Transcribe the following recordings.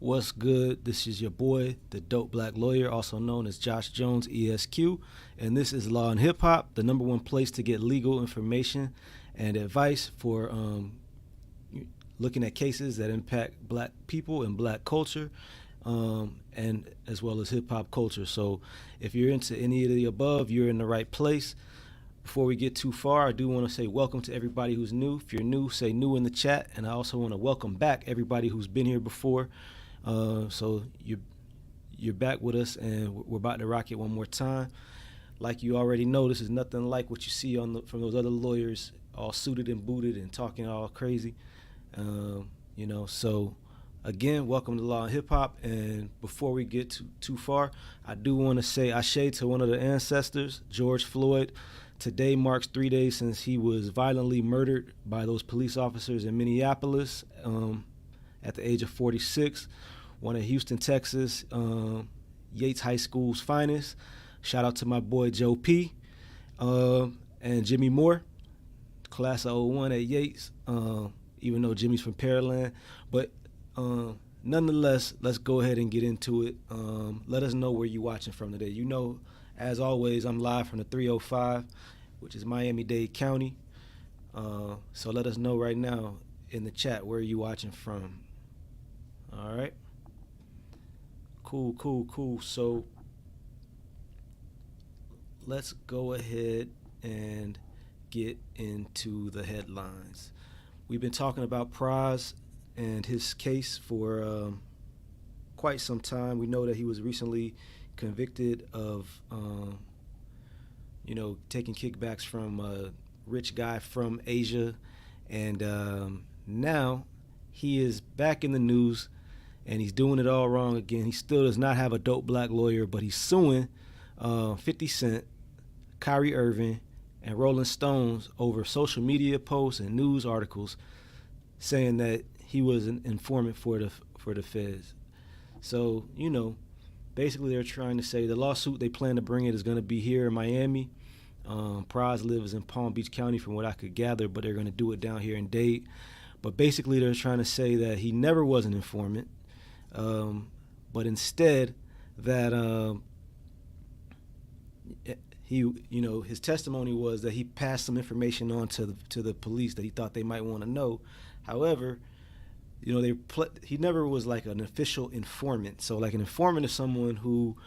What's good? This is your boy, the Dope Black Lawyer, also known as Josh Jones, ESQ, and this is Law and Hip Hop, the number one place to get legal information and advice for looking at cases that impact black people and black culture, and as well as hip hop culture. So if you're into any of the above, you're in the right place. Before we get too far, I do want to say welcome to everybody who's new. If you're new, say new in the chat, and I also want to welcome back everybody who's been here before. So you're back with us, and we're about to rock it one more time. Like you already know, this is nothing like what you see from those other lawyers, all suited and booted and talking all crazy. So again, welcome to Law and Hip Hop. And before we get too far, I do want to say ashe to one of the ancestors, George Floyd. Today marks 3 days since he was violently murdered by those police officers in Minneapolis at the age of 46. One of Houston, Texas, Yates High School's finest. Shout out to my boy Joe P. And Jimmy Moore, class of 01 at Yates, even though Jimmy's from Pearland. But nonetheless, let's go ahead and get into it. Let us know where you're watching from today. You know, as always, I'm live from the 305, which is Miami-Dade County. So let us know right now in the chat where you watching from. All right. Cool. So let's go ahead and get into the headlines. We've been talking about Pras and his case for quite some time. We know that he was recently convicted of, taking kickbacks from a rich guy from Asia. And now he is back in the news, and he's doing it all wrong again. He still does not have a dope black lawyer, but he's suing 50 Cent, Kyrie, Irving, and Rolling Stones over social media posts and news articles saying that he was an informant for the feds. So, basically they're trying to say the lawsuit they plan to bring it is going to be here in Miami. Pras lives in Palm Beach County from what I could gather, but they're going to do it down here in Dade. But basically they're trying to say that he never was an informant, but instead that his testimony was that he passed some information on to the police that he thought they might want to know. However, he never was like an official informant. So like an informant is someone who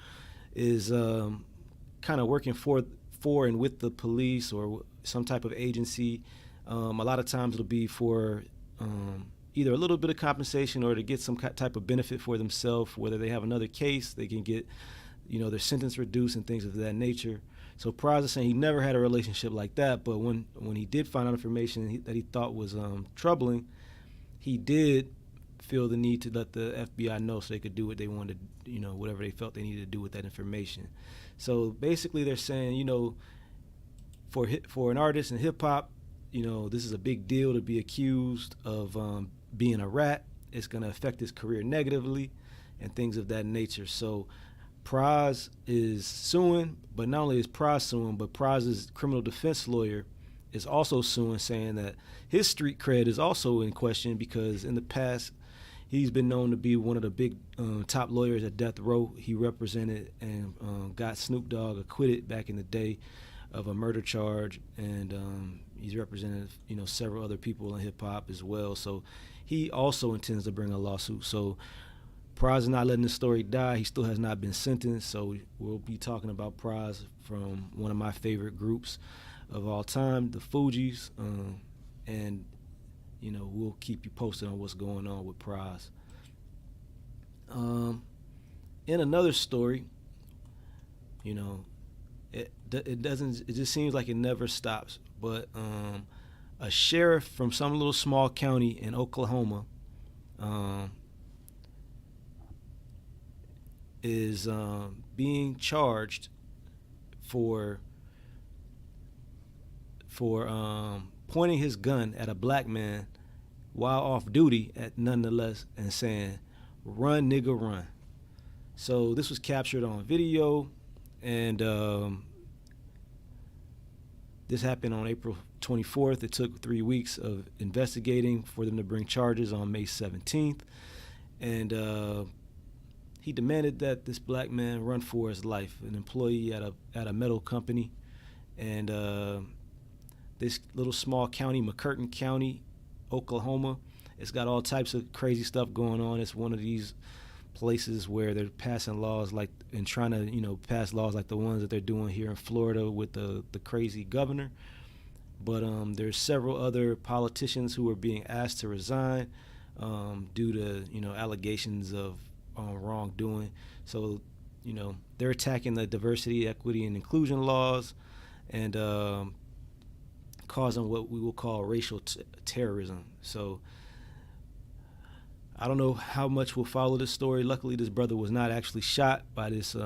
is kind of working for and with the police or some type of agency. A lot of times it'll be for either a little bit of compensation or to get some type of benefit for themselves, whether they have another case, they can get their sentence reduced and things of that nature. So Pras is saying he never had a relationship like that, but when he did find out information that he thought was troubling, he did feel the need to let the FBI know so they could do what they wanted, whatever they felt they needed to do with that information. So basically they're saying, for an artist in hip hop, this is a big deal to be accused of being a rat. It's going to affect his career negatively and things of that nature. So Pras is suing, but not only is Pras suing, but Pras's criminal defense lawyer is also suing, saying that his street cred is also in question because in the past he's been known to be one of the big top lawyers at death row. He represented and got Snoop Dogg acquitted back in the day of a murder charge, and he's represented several other people in hip hop as well. So he also intends to bring a lawsuit. So Pras is not letting the story die. He still has not been sentenced. So we'll be talking about Pras from one of my favorite groups of all time, the Fugees, and we'll keep you posted on what's going on with Pras. In another story, it just seems like it never stops. But a sheriff from some little small county in Oklahoma is being charged for pointing his gun at a black man while off duty nonetheless and saying, "Run, nigga, run." So this was captured on video, and this happened on April 24th. It took 3 weeks of investigating for them to bring charges on May 17th. and he demanded that this black man run for his life, an employee at a metal company. And this little small county, McCurtain County, Oklahoma, it's got all types of crazy stuff going on. It's one of these places where they're passing laws like and trying to pass laws like the ones that they're doing here in Florida with the crazy governor. But there's several other politicians who are being asked to resign due to allegations of wrongdoing. So they're attacking the diversity, equity, and inclusion laws, and causing what we will call racial terrorism. So I don't know how much we'll follow this story. Luckily, this brother was not actually shot by this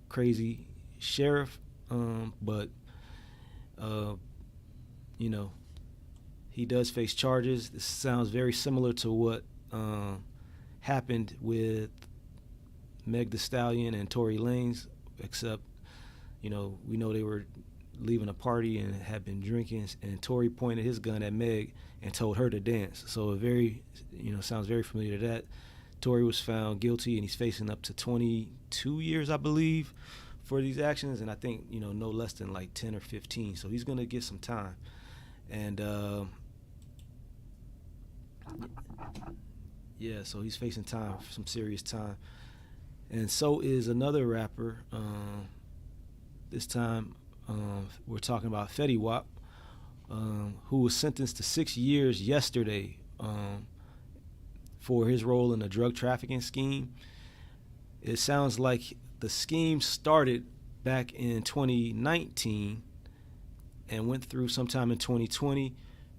crazy sheriff, but he does face charges. This sounds very similar to what happened with Meg Thee Stallion and Tory Lanez, except we know they were leaving a party and had been drinking, and Tory pointed his gun at Meg and told her to dance. So it very sounds very familiar to that. Tory was found guilty, and he's facing up to 22 years, I believe, for these actions, and I think no less than like 10 or 15. So he's gonna get some time, and yeah, so he's facing time, some serious time. And so is another rapper. This time we're talking about Fetty Wap, who was sentenced to 6 years yesterday for his role in a drug trafficking scheme. It sounds like the scheme started back in 2019 and went through sometime in 2020.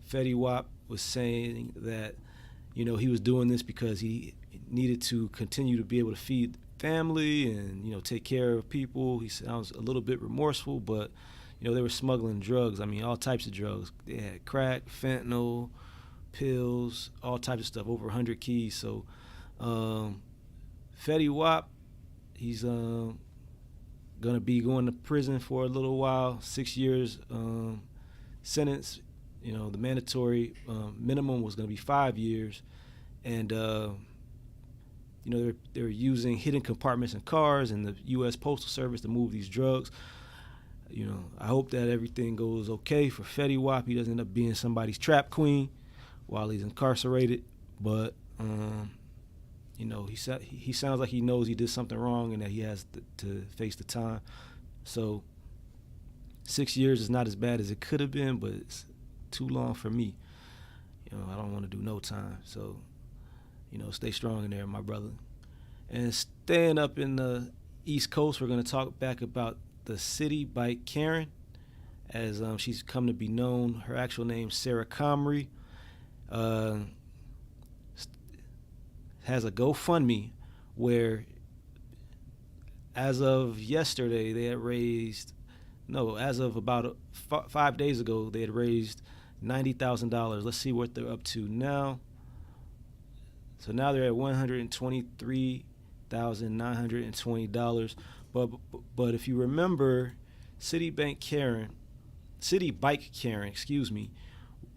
Fetty Wap was saying that he was doing this because he needed to continue to be able to feed family and take care of people. He sounds a little bit remorseful, but they were smuggling drugs. I mean, all types of drugs. They had crack, fentanyl, pills, all types of stuff, over 100 keys. So Fetty Wap, he's gonna be going to prison for a little while, 6 years sentence. The mandatory minimum was going to be 5 years, and they're using hidden compartments in cars and the U.S. Postal Service to move these drugs. I hope that everything goes okay for Fetty Wap. He doesn't end up being somebody's trap queen while he's incarcerated. But he sounds like he knows he did something wrong and that he has to face the time. So 6 years is not as bad as it could have been, but it's too long for me. I don't want to do no time. So stay strong in there, my brother. And staying up in the East Coast, we're going to talk back about the city bike Karen, as she's come to be known. Her actual name, Sarah Comrie, has a GoFundMe where, as of yesterday, they had raised, as of about 5 days ago, they had raised $90,000. Let's see what they're up to now. So now they're at $123,920. But if you remember, City Bike Karen,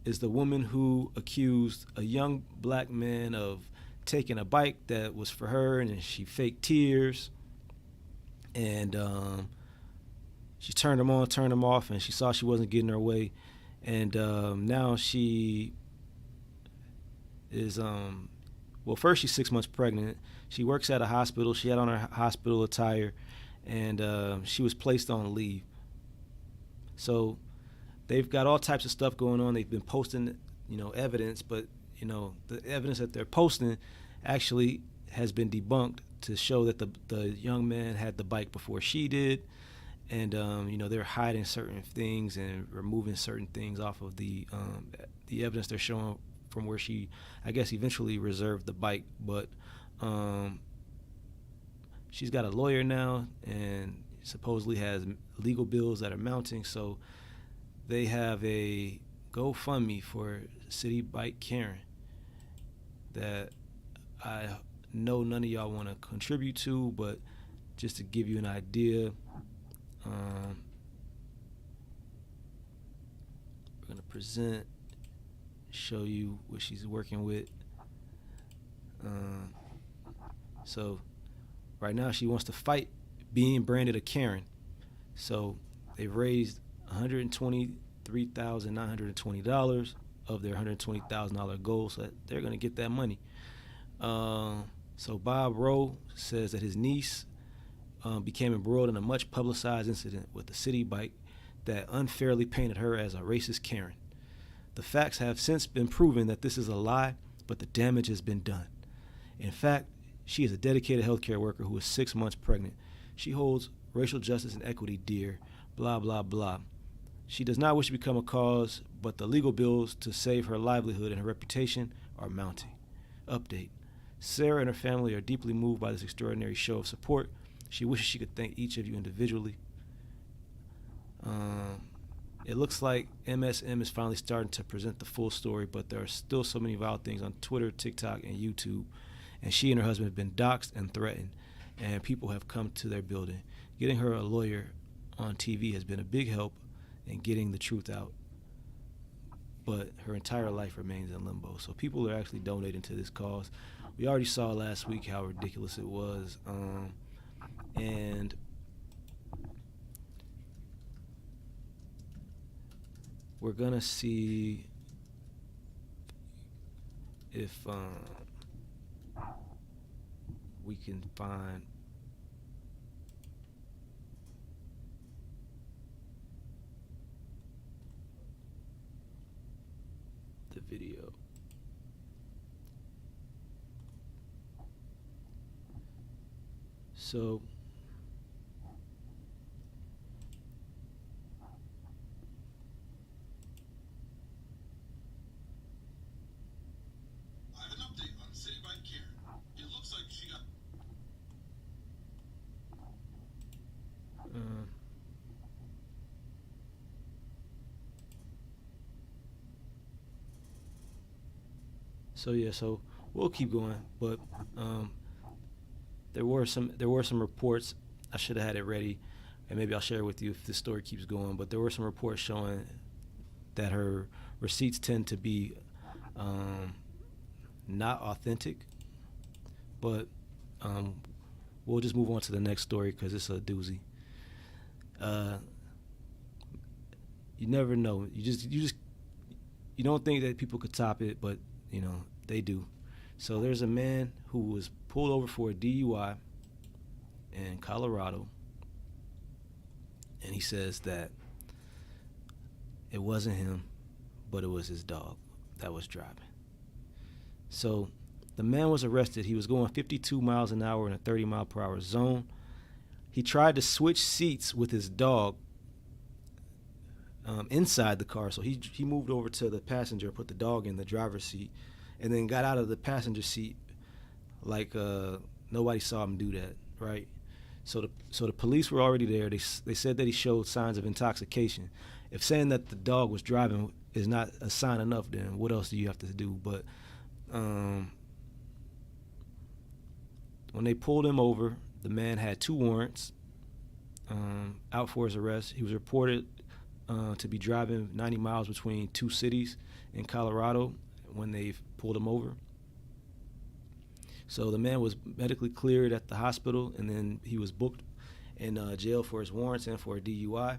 is the woman who accused a young black man of taking a bike that was for her, and she faked tears, and she turned him on, turned him off, and she saw she wasn't getting her way, and now she is first she's 6 months pregnant. She works at a hospital. She had on her hospital attire, and she was placed on leave. So they've got all types of stuff going on. They've been posting, evidence, but the evidence that they're posting actually has been debunked to show that the young man had the bike before she did, and they're hiding certain things and removing certain things off of the evidence they're showing from where she, I guess, eventually reserved the bike. But she's got a lawyer now and supposedly has legal bills that are mounting. So they have a GoFundMe for City Bike Karen that I know none of y'all want to contribute to, but just to give you an idea, we're going to show you what she's working with. So right now she wants to fight being branded a Karen. So they've raised $123,920 of their $120,000 goal, so that they're going to get that money. So Bob Rowe says that his niece became embroiled in a much publicized incident with a city bike that unfairly painted her as a racist Karen. The facts have since been proven that this is a lie, but the damage has been done. In fact, she is a dedicated healthcare worker who is 6 months pregnant. She holds racial justice and equity dear, blah, blah, blah. She does not wish to become a cause, but the legal bills to save her livelihood and her reputation are mounting. Update. Sarah and her family are deeply moved by this extraordinary show of support. She wishes she could thank each of you individually. It looks like MSM is finally starting to present the full story, but there are still so many vile things on Twitter, TikTok, and YouTube. And she and her husband have been doxxed and threatened, and people have come to their building. Getting her a lawyer on TV has been a big help in getting the truth out, but her entire life remains in limbo. So people are actually donating to this cause. We already saw last week how ridiculous it was, and we're gonna see if we can find the video. So I have an update on City Bike Karen. It looks like she got so we'll keep going, but there were some reports. I should have had it ready, and maybe I'll share it with you if this story keeps going. But there were some reports showing that her receipts tend to be not authentic. But we'll just move on to the next story because it's a doozy. You never know. You don't think that people could top it, but they do. So there's a man who was pulled over for a DUI in Colorado, and he says that it wasn't him, but it was his dog that was driving. So the man was arrested. He was going 52 miles an hour in a 30-mile-per-hour zone. He tried to switch seats with his dog inside the car. So he moved over to the passenger, put the dog in the driver's seat, and then got out of the passenger seat like nobody saw him do that, right? So the police were already there. They said that he showed signs of intoxication. If saying that the dog was driving is not a sign enough, then what else do you have to do? But when they pulled him over, the man had 2 warrants out for his arrest. He was reported to be driving 90 miles between 2 cities in Colorado when they pulled him over. So the man was medically cleared at the hospital, and then he was booked in jail for his warrants and for a DUI.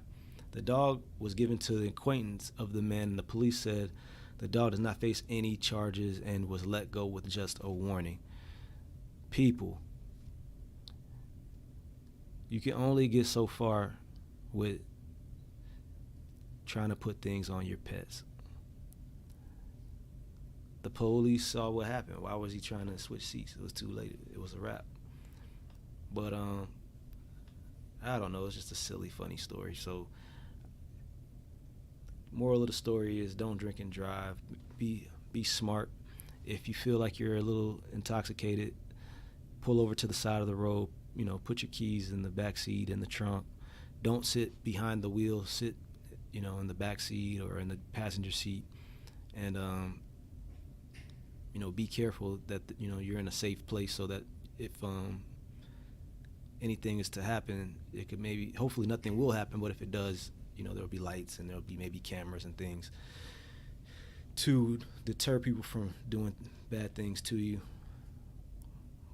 The dog was given to the acquaintance of the man, and the police said the dog does not face any charges and was let go with just a warning. People, you can only get so far with trying to put things on your pets. The police saw what happened. Why was he trying to switch seats? It was too late. It was a wrap. But I don't know. It's just a silly, funny story. So moral of the story is don't drink and drive. Be smart. If you feel like you're a little intoxicated, pull over to the side of the road. Put your keys in the back seat, in the trunk. Don't sit behind the wheel. Sit, in the back seat or in the passenger seat, and be careful that you're in a safe place so that if anything is to happen, it could hopefully nothing will happen, but if it does, there'll be lights and there'll be maybe cameras and things to deter people from doing bad things to you.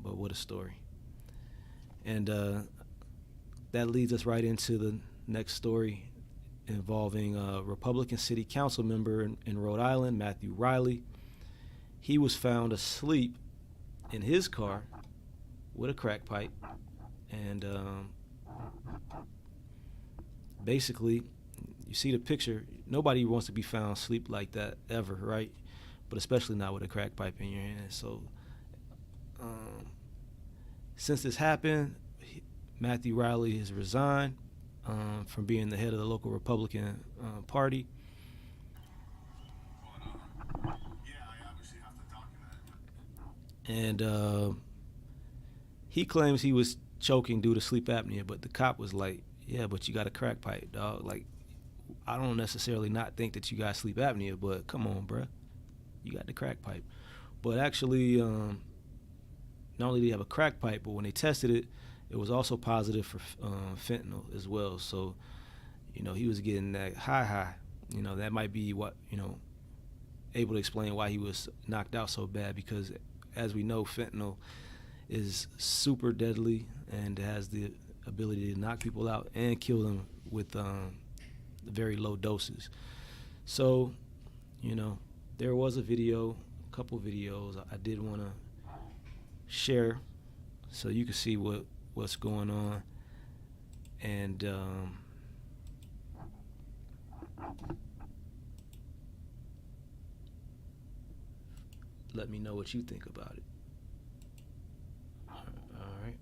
But what a story. And that leads us right into the next story involving a Republican city council member in Rhode Island, Matthew Riley. He was found asleep in his car with a crack pipe. And basically, you see the picture, nobody wants to be found asleep like that ever, right? But especially not with a crack pipe in your hand. So since this happened, Matthew Riley has resigned from being the head of the local Republican Party. Yeah, I obviously have to document it. And he claims he was choking due to sleep apnea, but the cop was like, yeah, but you got a crack pipe, dog. Like, I don't necessarily not think that you got sleep apnea, but come on, bruh. You got the crack pipe. But actually, not only did he have a crack pipe, but when they tested it, it was also positive for fentanyl as well. So, he was getting that high. That might be what, able to explain why he was knocked out so bad, because as we know, fentanyl is super deadly and has the ability to knock people out and kill them with very low doses. So, there was a couple videos I did want to share so you can see what's going on. And let me know what you think about it. All right.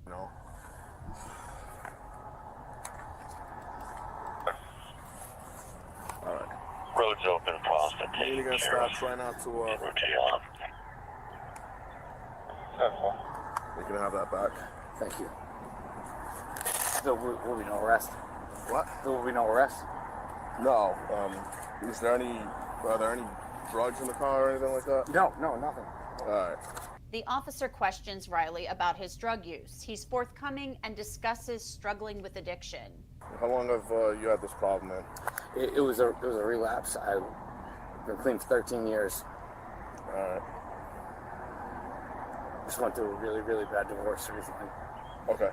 No. Alright. Road's open, Pras. You're gonna stop, try not to, you can have that back. Thank you. There will be no arrest. What? There will be no arrest. No, are there any drugs in the car or anything like that? No, nothing. Alright. The officer questions Riley about his drug use. He's forthcoming and discusses struggling with addiction. How long have you had this problem, man? It was a relapse. I've been clean for 13 years. Alright. Just went through a really, really bad divorce recently. Okay.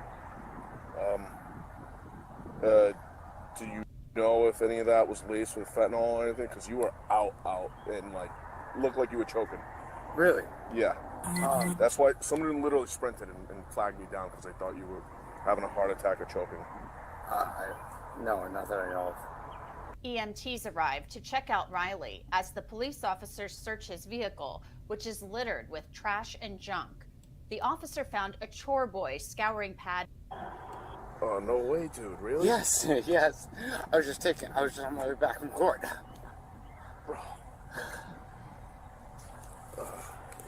Do you know if any of that was laced with fentanyl or anything? Because you were out, and looked like you were choking. Really? Yeah. That's why somebody literally sprinted and flagged me down because they thought you were having a heart attack or choking. No, not that I know of. EMTs arrive to check out Riley as the police officers search his vehicle, which is littered with trash and junk. The officer found a chore boy scouring pad. Oh, no way, dude. Really? Yes, yes. I was just on my way back from court. Bro.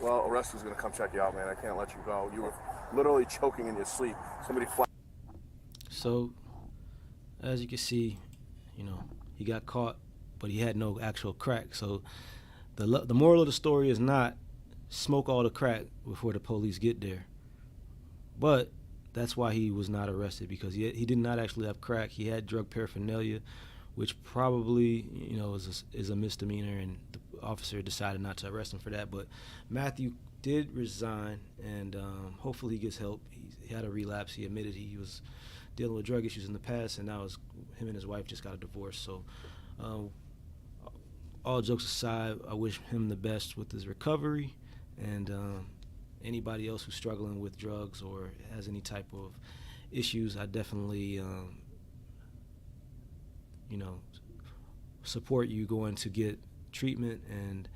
Well, a rescue's gonna come check you out, man. I can't let you go. You were literally choking in your sleep. Somebody So, as you can see, he got caught, but he had no actual crack. So, the moral of the story is not smoke all the crack before the police get there. But that's why he was not arrested, because he did not actually have crack. He had drug paraphernalia, which probably is a misdemeanor, and the officer decided not to arrest him for that. But Matthew did resign, and hopefully he gets help. He had a relapse. He admitted he was dealing with drug issues in the past, and now him and his wife just got a divorce. So all jokes aside, I wish him the best with his recovery, and anybody else who's struggling with drugs or has any type of issues, I definitely support you going to get treatment, and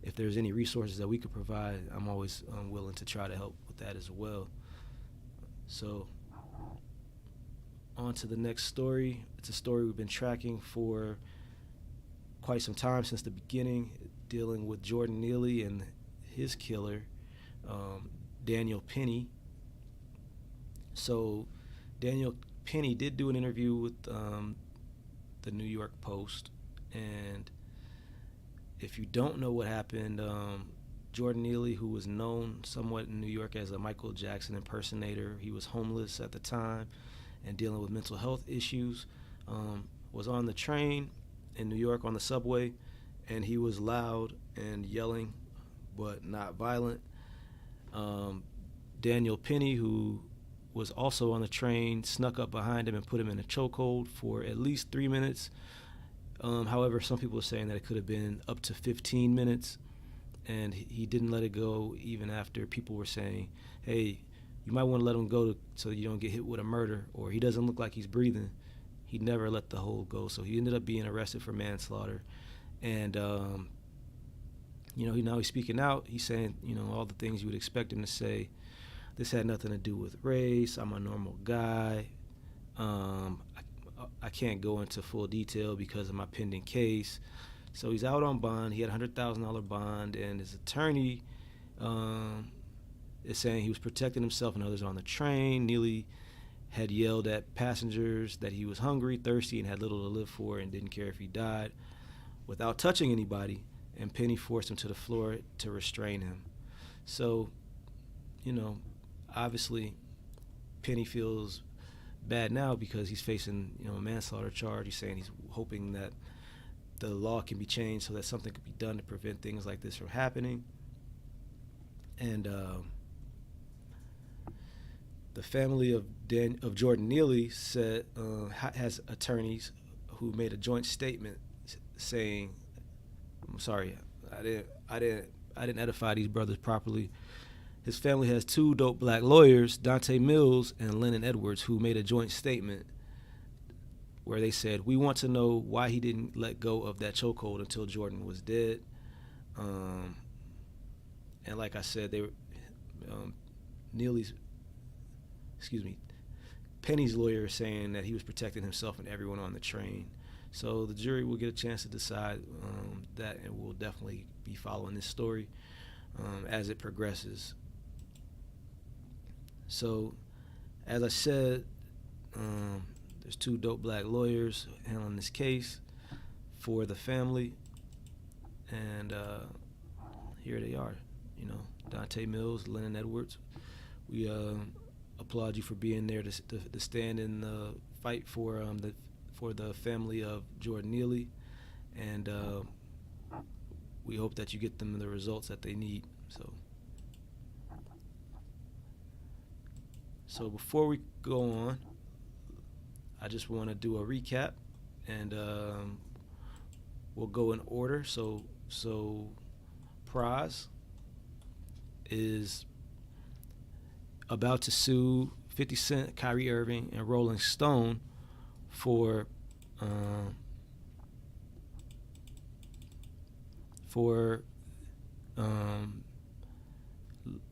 if there's any resources that we could provide, I'm always willing to try to help with that as well. So on to the next story. It's a story we've been tracking for quite some time, since the beginning, dealing with Jordan Neely and his killer, Daniel Penny. So Daniel Penny did do an interview with the New York Post, and if you don't know what happened, Jordan Neely, who was known somewhat in New York as a Michael Jackson impersonator, he was homeless at the time and dealing with mental health issues, was on the train in New York on the subway, and he was loud and yelling but not violent. Daniel Penny, who was also on the train, snuck up behind him and put him in a chokehold for at least 3 minutes. However, some people are saying that it could have been up to 15 minutes, and he didn't let it go even after people were saying, hey, you might want to let him go so you don't get hit with a murder, or he doesn't look like he's breathing. He never let the hold go, so he ended up being arrested for manslaughter. And, now he's speaking out. He's saying, all the things you would expect him to say. This had nothing to do with race. I'm a normal guy. I can't go into full detail because of my pending case. So he's out on bond. He had a $100,000 bond, and his attorney is saying he was protecting himself and others on the train. Neely had yelled at passengers that he was hungry, thirsty, and had little to live for and didn't care if he died without touching anybody, and Penny forced him to the floor to restrain him. So, obviously Penny feels bad now because he's facing, a manslaughter charge. He's saying he's hoping that the law can be changed so that something could be done to prevent things like this from happening. And the family of Jordan Neely said has attorneys who made a joint statement saying, I'm sorry, I didn't edify these brothers properly. His family has two dope black lawyers, Dante Mills and Lennon Edwards, who made a joint statement where they said, we want to know why he didn't let go of that chokehold until Jordan was dead. And like I said, Penny's lawyer is saying that he was protecting himself and everyone on the train. So the jury will get a chance to decide that, and we'll definitely be following this story as it progresses. So, as I said, there's two dope black lawyers handling this case for the family, and here they are, Dante Mills, Lennon Edwards. We applaud you for being there to stand in the fight for the family of Jordan Neely, and we hope that you get them the results that they need. So before we go on, I just want to do a recap, and we'll go in order. So Pras is about to sue 50 Cent, Kyrie Irving, and Rolling Stone for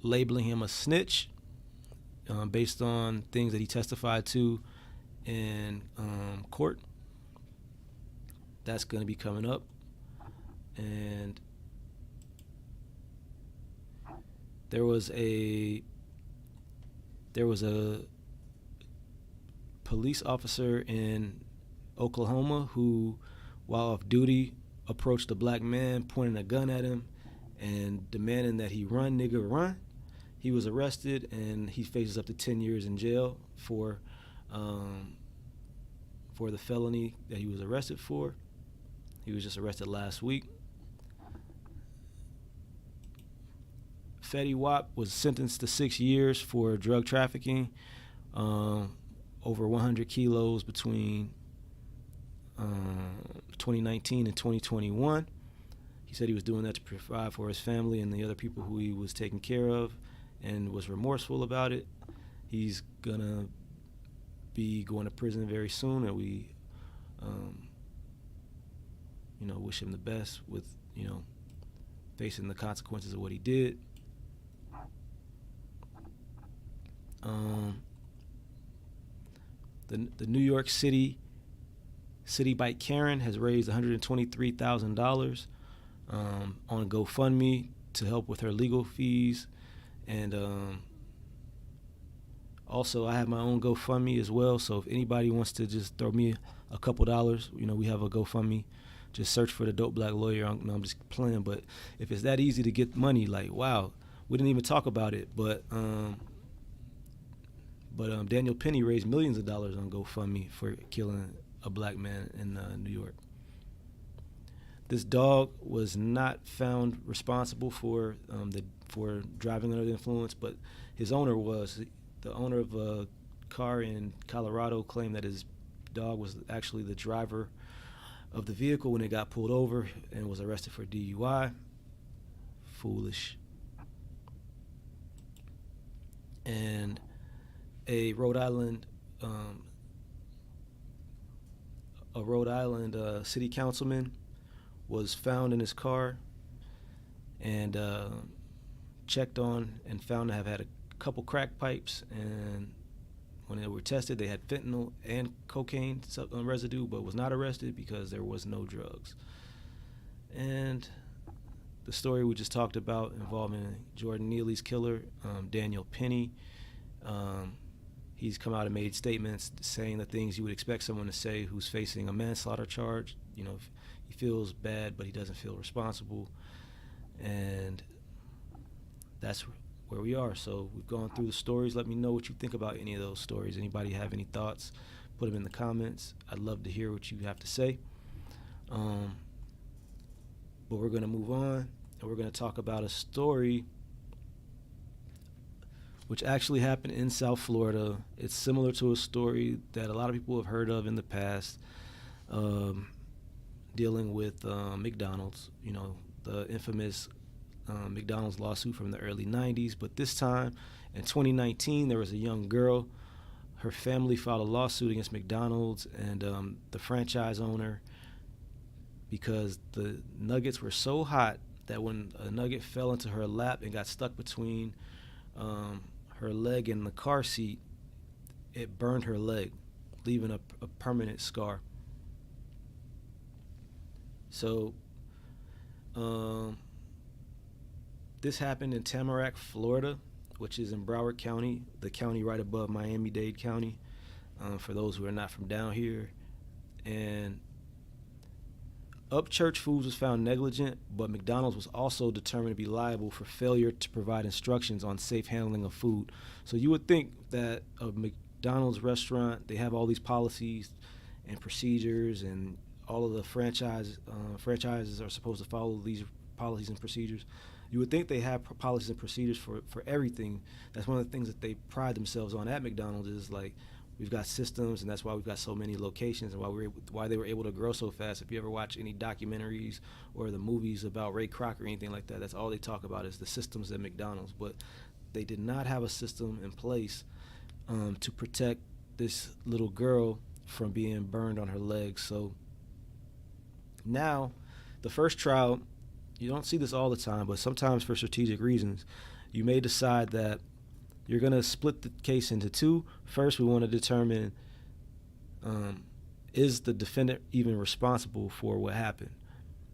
labeling him a snitch based on things that he testified to in court. That's going to be coming up. And there was a police officer in Oklahoma who, while off duty, approached a black man, pointing a gun at him and demanding that he run, nigga, run. He was arrested, and he faces up to 10 years in jail for the felony that he was arrested for. He was just arrested last week. Fetty Wap was sentenced to 6 years for drug trafficking, over 100 kilos between 2019 and 2021. He said he was doing that to provide for his family and the other people who he was taking care of, and was remorseful about it. He's gonna be going to prison very soon, and we wish him the best with facing the consequences of what he did. The New York City bike Karen has raised $123,000 on GoFundMe to help with her legal fees. And also, I have my own GoFundMe as well. So if anybody wants to just throw me a couple dollars, we have a GoFundMe. Just search for the Dope Black Lawyer. I'm just playing. But if it's that easy to get money, like, wow, we didn't even talk about it. But Daniel Penny raised millions of dollars on GoFundMe for killing a black man in New York. This dog was not found responsible for for driving under the influence, but his owner was. The owner of a car in Colorado claimed that his dog was actually the driver of the vehicle when it got pulled over and was arrested for DUI. Foolish. And a Rhode Island city councilman was found in his car and checked on and found to have had a couple crack pipes, and when they were tested they had fentanyl and cocaine residue, but was not arrested because there was no drugs. And the story we just talked about involving Jordan Neely's killer, Daniel Penny, he's come out and made statements saying the things you would expect someone to say who's facing a manslaughter charge. You know, he feels bad, but he doesn't feel responsible. And that's where we are. So we've gone through the stories. Let me know what you think about any of those stories. Anybody have any thoughts? Put them in the comments. I'd love to hear what you have to say. But we're going to move on, and we're going to talk about a story which actually happened in South Florida. It's similar to a story that a lot of people have heard of in the past, dealing with McDonald's, you know, the infamous McDonald's lawsuit from the early 90s. But this time, in 2019, there was a young girl. Her family filed a lawsuit against McDonald's and the franchise owner because the nuggets were so hot that when a nugget fell into her lap and got stuck between her leg and the car seat, it burned her leg, leaving a permanent scar. So this happened in Tamarack, Florida, which is in Broward County, the county right above Miami-Dade County, for those who are not from down here. And Upchurch Foods was found negligent, but McDonald's was also determined to be liable for failure to provide instructions on safe handling of food. So you would think that a McDonald's restaurant, they have all these policies and procedures, and all of the franchises are supposed to follow these policies and procedures. You would think they have policies and procedures for everything. That's one of the things that they pride themselves on at McDonald's, is like, we've got systems, and that's why we've got so many locations and why they were able to grow so fast. If you ever watch any documentaries or the movies about Ray Kroc or anything like that, that's all they talk about is the systems at McDonald's. But they did not have a system in place to protect this little girl from being burned on her legs. So now, the first trial, you don't see this all the time, but sometimes for strategic reasons, you may decide that you're going to split the case into two. First, we want to determine, is the defendant even responsible for what happened?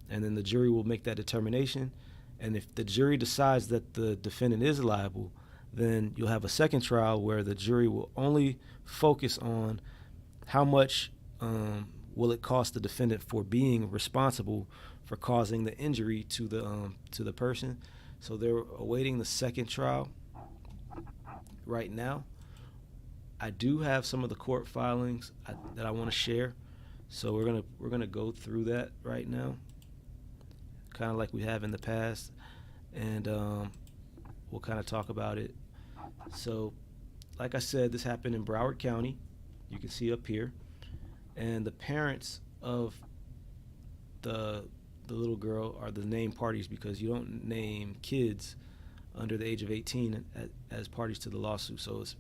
And then the jury will make that determination. And if the jury decides that the defendant is liable, then you'll have a second trial where the jury will only focus on how much will it cost the defendant for being responsible for causing the injury to the person. So they're awaiting the second trial right now. I do have some of the court filings that I want to share, so we're gonna go through that right now, kind of like we have in the past, and we'll kind of talk about it. So, like I said, this happened in Broward County. You can see up here, and the parents of the little girl are the named parties, because you don't name kids under the age of 18 as parties to the lawsuit. So it's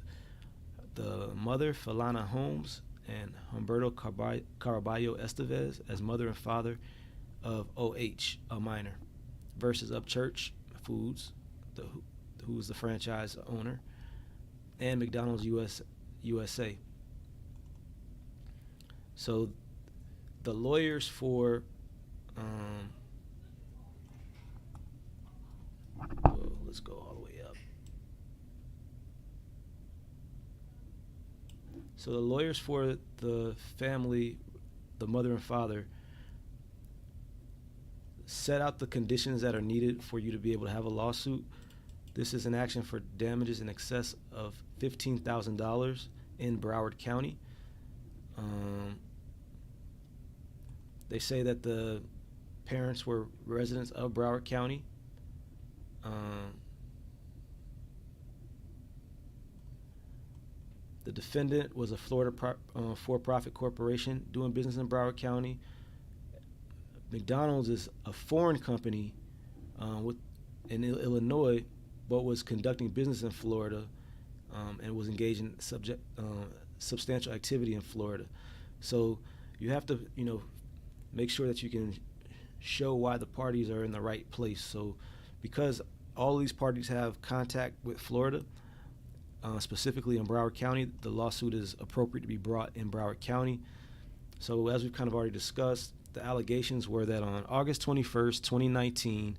the mother, Falana Holmes, and Humberto Caraballo Estevez as mother and father of OH, a minor, versus Upchurch Foods, who is the franchise owner, and McDonald's USA. So the lawyers for let's go all the way up. So the lawyers for the family, the mother and father, set out the conditions that are needed for you to be able to have a lawsuit. This is an action for damages in excess of $15,000 in Broward County. They say that the parents were residents of Broward County. The defendant was a Florida for-profit corporation doing business in Broward County. McDonald's is a foreign company in Illinois, but was conducting business in Florida and was engaged in substantial activity in Florida. So you have to, make sure that you can show why the parties are in the right place. So because all of these parties have contact with Florida, specifically in Broward County, the lawsuit is appropriate to be brought in Broward County. So as we've kind of already discussed, the allegations were that on August 21st, 2019,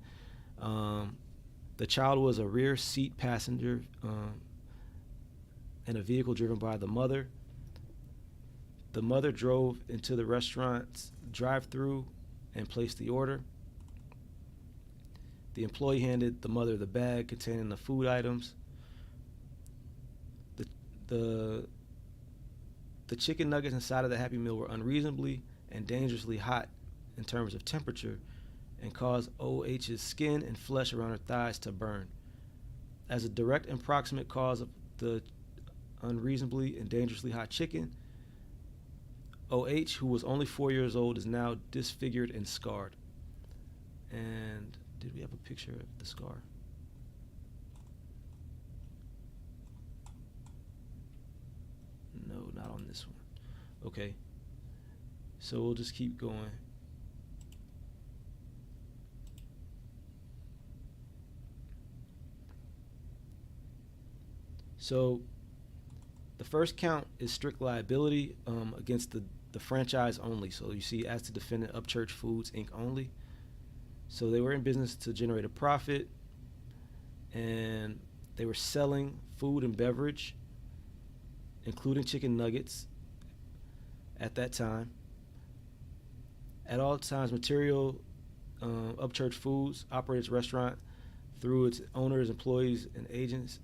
the child was a rear seat passenger in a vehicle driven by the mother. The mother drove into the restaurant's drive-through and placed the order. The employee handed the mother the bag containing the food items. The chicken nuggets inside of the Happy Meal were unreasonably and dangerously hot in terms of temperature and caused OH's skin and flesh around her thighs to burn. As a direct and proximate cause of the unreasonably and dangerously hot chicken, OH, who was only 4 years old, is now disfigured and scarred. And did we have a picture of the scar? No, not on this one. Okay. So we'll just keep going. So the first count is strict liability against the franchise only. So you see, as to defendant, Upchurch Foods Inc. only. So they were in business to generate a profit, and they were selling food and beverage, including chicken nuggets, at that time. At all times, Upchurch Foods operates its restaurant through its owners, employees, and agents,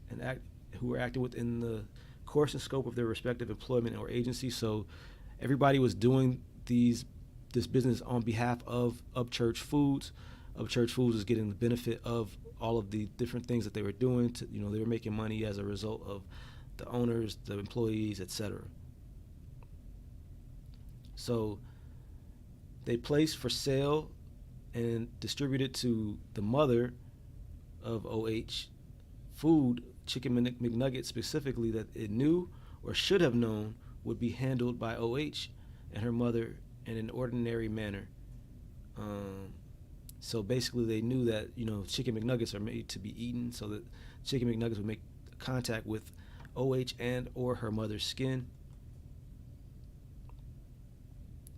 who were acting within the course and scope of their respective employment or agency. So everybody was doing this business on behalf of Upchurch Foods. Upchurch Foods was getting the benefit of all of the different things that they were doing. They were making money as a result of the owners, the employees, etc. So they placed for sale and distributed to the mother of OH food, chicken McNuggets specifically, that it knew or should have known would be handled by OH and her mother in an ordinary manner. So basically they knew that, chicken McNuggets are made to be eaten, so that chicken McNuggets would make contact with OH and or her mother's skin.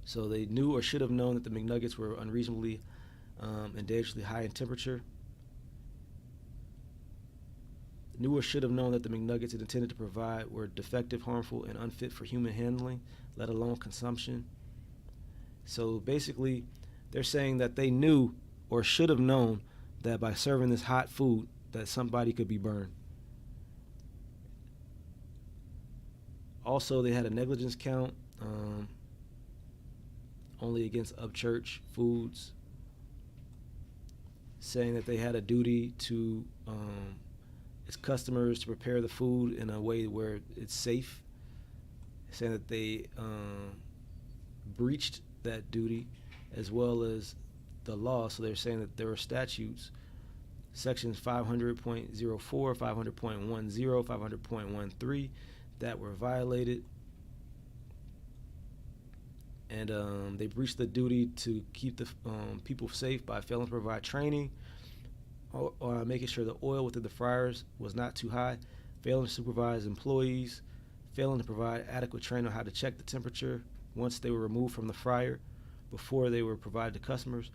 So they knew or should have known that the McNuggets were unreasonably and dangerously high in temperature. Knew or should have known that the McNuggets it intended to provide were defective, harmful, and unfit for human handling, let alone consumption. So basically, they're saying that they knew or should have known that by serving this hot food that somebody could be burned. Also, they had a negligence count only against Upchurch Foods, saying that they had a duty to its customers to prepare the food in a way where it's safe, saying that they breached that duty as well as the law. So they're saying that there were statutes, sections 500.04, 500.10, 500.13, that were violated. And they breached the duty to keep the people safe by failing to provide training, or making sure the oil within the fryers was not too high, failing to supervise employees, failing to provide adequate training on how to check the temperature once they were removed from the fryer before they were provided to customers.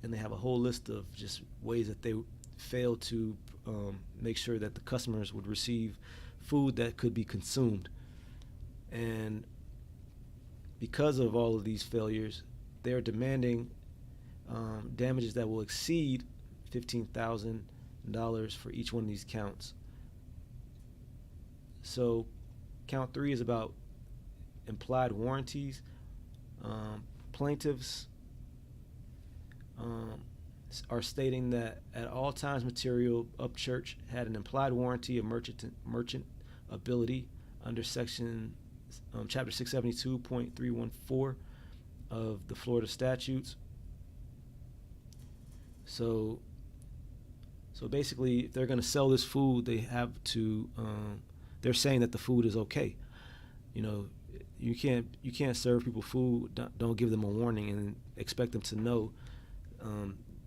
And they have a whole list of just ways that they failed to make sure that the customers would receive food that could be consumed. And because of all of these failures, they're demanding damages that will exceed $15,000 for each one of these counts. So count 3 is about implied warranties. Plaintiffs are stating that at all times material Upchurch had an implied warranty of merchantability under section chapter 672.314 of the Florida statutes. So basically, if they're going to sell this food, they have to. They're saying that the food is okay. You know, you can't serve people food. Don't give them a warning and expect them to know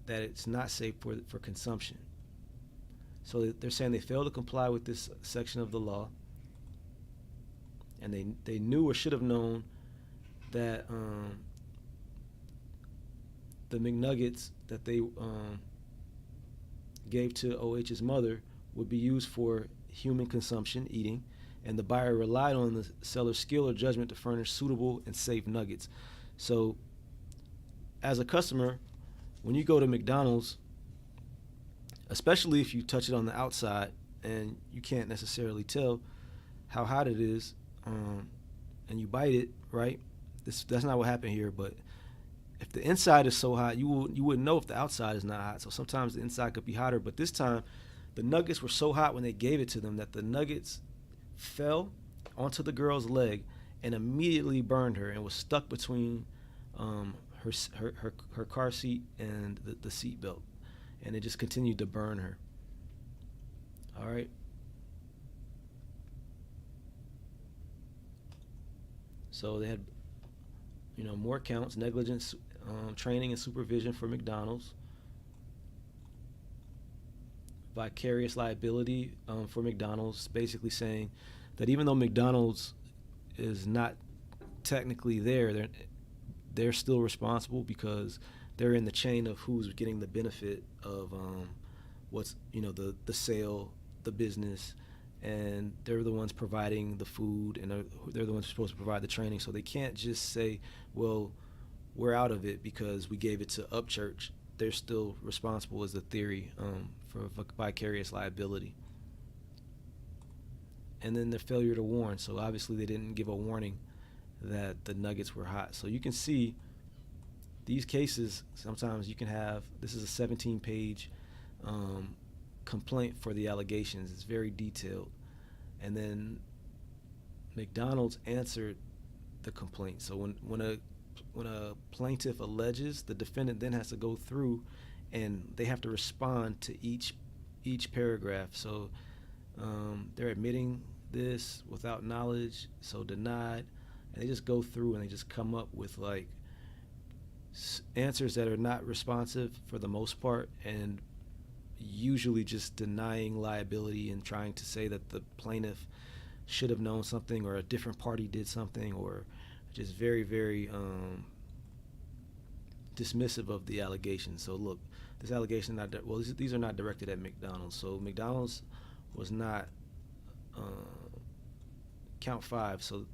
that it's not safe for consumption. So they're saying they failed to comply with this section of the law, and they knew or should have known that the McNuggets that they gave to OH's mother would be used for human consumption, eating, and the buyer relied on the seller's skill or judgment to furnish suitable and safe nuggets. So, as a customer, when you go to McDonald's, especially if you touch it on the outside and you can't necessarily tell how hot it is, and you bite it, right? That's not what happened here, but if the inside is so hot, you wouldn't know if the outside is not hot. So sometimes the inside could be hotter, but this time the nuggets were so hot when they gave it to them that the nuggets fell onto the girl's leg and immediately burned her and was stuck between her car seat and the seat belt, and it just continued to burn her. All right. So they had, more counts: negligence, training and supervision for McDonald's, vicarious liability for McDonald's, basically saying that even though McDonald's is not technically there, they're still responsible because they're in the chain of who's getting the benefit of what's the sale, the business, and they're the ones providing the food, and they're the ones supposed to provide the training. So they can't just say, well, we're out of it because we gave it to Upchurch. They're still responsible, as the theory, for vicarious liability. And then the failure to warn. So obviously they didn't give a warning that the nuggets were hot. So you can see these cases, sometimes you can have, this is a 17-page complaint for the allegations. It's very detailed. And then McDonald's answered the complaint. So when a plaintiff alleges, the defendant then has to go through and they have to respond to each paragraph. So they're admitting this without knowledge, so denied, and they just go through and they just come up with like answers that are not responsive for the most part, and usually just denying liability and trying to say that the plaintiff should have known something or a different party did something, or just very, very dismissive of the allegation. So look, this allegation these are not directed at McDonald's. So McDonald's was not count 5. So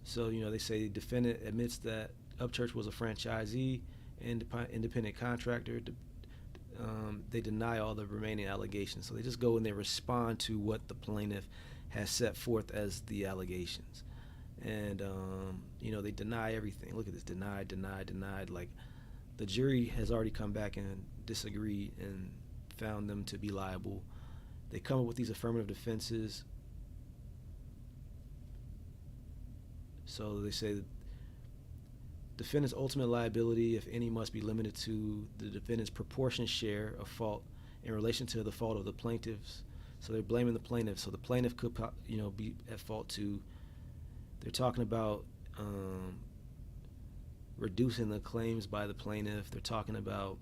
they say the defendant admits that Upchurch was a franchisee, independent contractor. They deny all the remaining allegations. So they just go and they respond to what the plaintiff has set forth as the allegations. And, they deny everything. Look at this, denied. Like, the jury has already come back and disagreed and found them to be liable. They come up with these affirmative defenses. So they say defendant's ultimate liability, if any, must be limited to the defendant's proportionate share of fault in relation to the fault of the plaintiffs. So they're blaming the plaintiff. So the plaintiff could, be at fault too. They're talking about reducing the claims by the plaintiff. They're talking about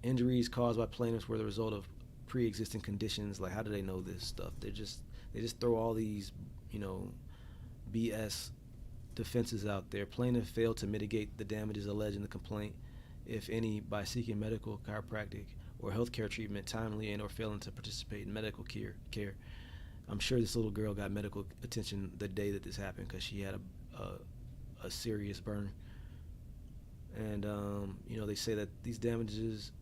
injuries caused by plaintiffs were the result of pre-existing conditions. Like, how do they know this stuff? They just throw all these, BS defenses out there. Plaintiff failed to mitigate the damages alleged in the complaint, if any, by seeking medical, chiropractic, or healthcare treatment timely and or failing to participate in medical care. I'm sure this little girl got medical attention the day that this happened because she had a serious burn. And, they say that these damages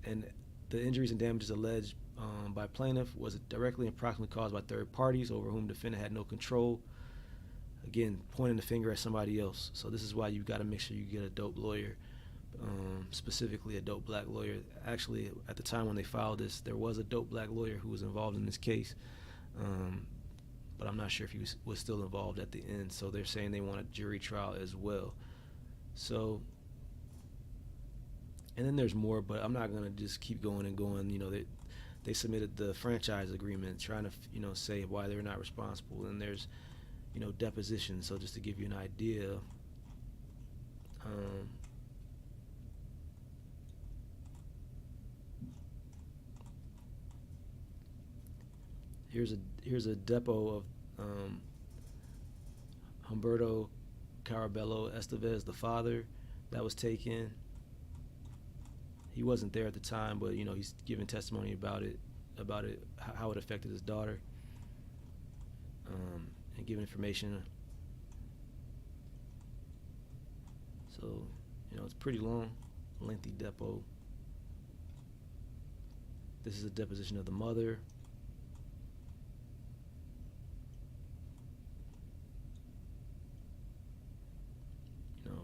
and the injuries and damages alleged by plaintiff was directly and proximately caused by third parties over whom defendant had no control. again, pointing the finger at somebody else. So this is why you got to make sure you get a dope lawyer, specifically a dope black lawyer. Actually, at the time when they filed this, there was a dope black lawyer who was involved in this case, but I'm not sure if he was still involved at the end. So they're saying they want a jury trial as well. So, and then there's more, but I'm not gonna just keep going and going. You know, they submitted the franchise agreement, trying to say why they're not responsible, and there's depositions. So just to give you an idea, here's a depo of Humberto Carabello Estevez, the father, that was taken. He wasn't there at the time, but he's giving testimony about it, how it affected his daughter, and giving information. So it's pretty long, lengthy depo. This is a deposition of the mother.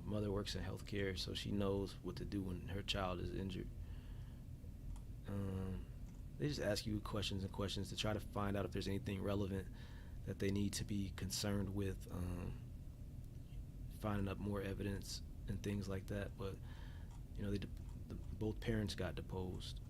Mother works in healthcare, so she knows what to do when her child is injured. They just ask you questions and questions to try to find out if there's anything relevant that they need to be concerned with, finding up more evidence and things like that. But both parents got deposed.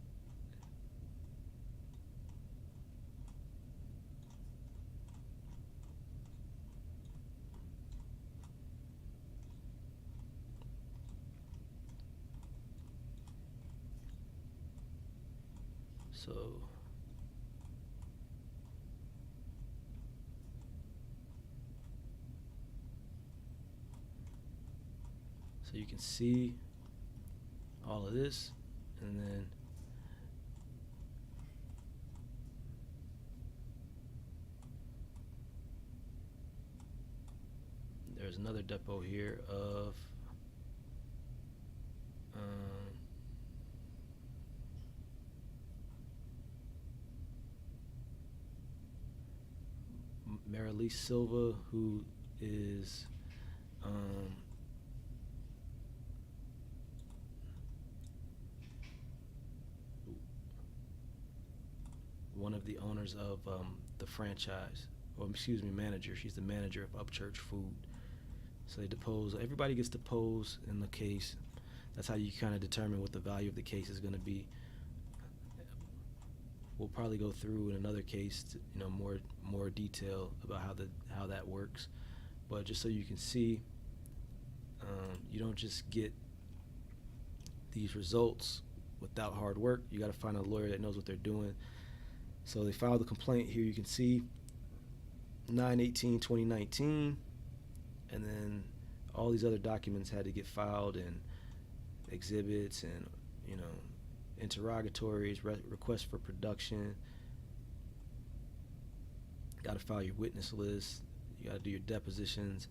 So you can see all of this, and then there's another depo here of Marilee Silva, who is one of the owners of the franchise, or excuse me, manager. She's the manager of Upchurch Food. So they depose. Everybody gets deposed in the case. That's how you kind of determine what the value of the case is going to be. We'll probably go through in another case, more detail about how that works. But just so you can see, you don't just get these results without hard work. You got to find a lawyer that knows what they're doing. So they filed the complaint here. You can see 9/18/2019, and then all these other documents had to get filed, and exhibits, and interrogatories, requests for production. Got to file your witness list. You got to do your depositions.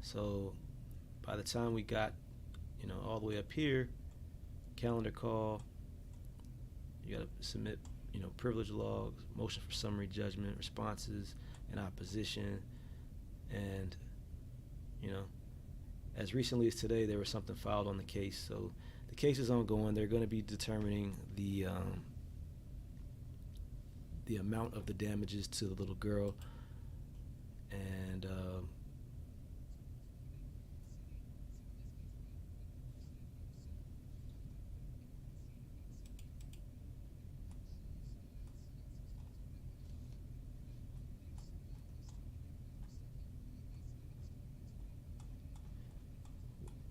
So by the time we got all the way up here, calendar call, you got to submit privilege logs, motion for summary judgment, responses, and opposition. And as recently as today, there was something filed on the case. So the case is ongoing. They're going to be determining the amount of the damages to the little girl, and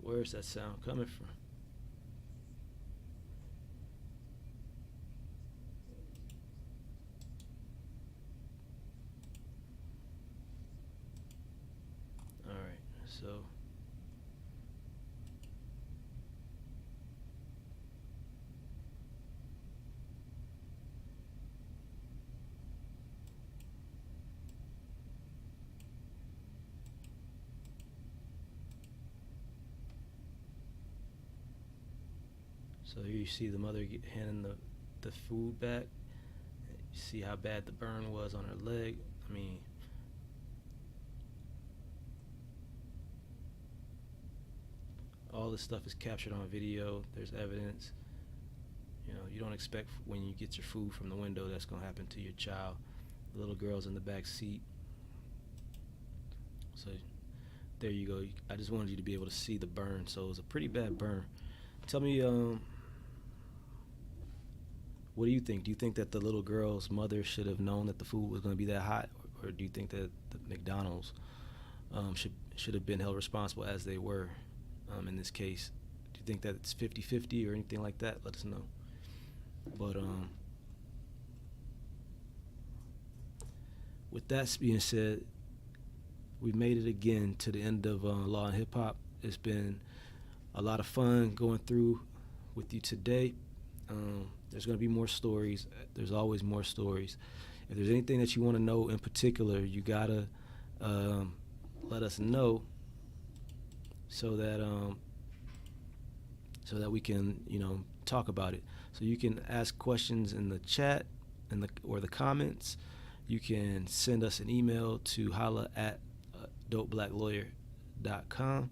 where's that sound coming from? All right, so here you see the mother handing the food back. You see how bad the burn was on her leg. I mean, all this stuff is captured on video. There's evidence. You know, you don't expect when you get your food from the window that's going to happen to your child. The little girl's in the back seat. So there you go. I just wanted you to be able to see the burn. So it was a pretty bad burn. Tell me, what do you think? Do you think that the little girl's mother should have known that the food was going to be that hot? Or do you think that the McDonald's should have been held responsible as they were in this case? Do you think that it's 50-50 or anything like that? Let us know. But with that being said, we've made it again to the end of Law and Hip Hop. It's been a lot of fun going through with you today. There's going to be more stories. There's always more stories. If there's anything that you want to know in particular, you got to let us know so that we can, talk about it. So you can ask questions in the chat or the comments. You can send us an email to holla@dopeblacklawyer.com.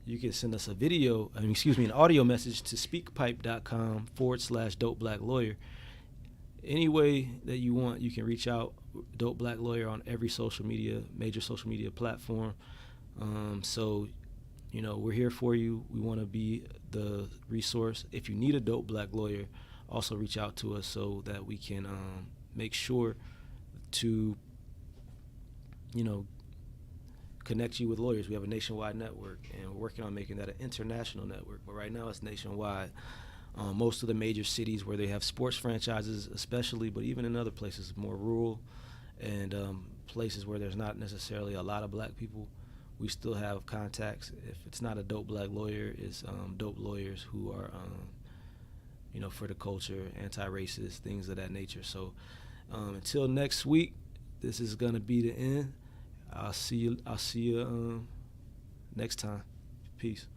You can send us an audio message to speakpipe.com/dopeblacklawyer. Any way that you want, you can reach out. Dope Black Lawyer on every major social media platform. So, we're here for you. We want to be the resource. If you need a Dope Black Lawyer, also reach out to us so that we can make sure to, connect you with lawyers. We have a nationwide network, and we're working on making that an international network. But right now, it's nationwide. Most of the major cities where they have sports franchises, especially, but even in other places, more rural and places where there's not necessarily a lot of black people, we still have contacts. If it's not a Dope Black Lawyer, it's dope lawyers who are, for the culture, anti-racist, things of that nature. So until next week, this is gonna be the end. I'll see you next time. Peace.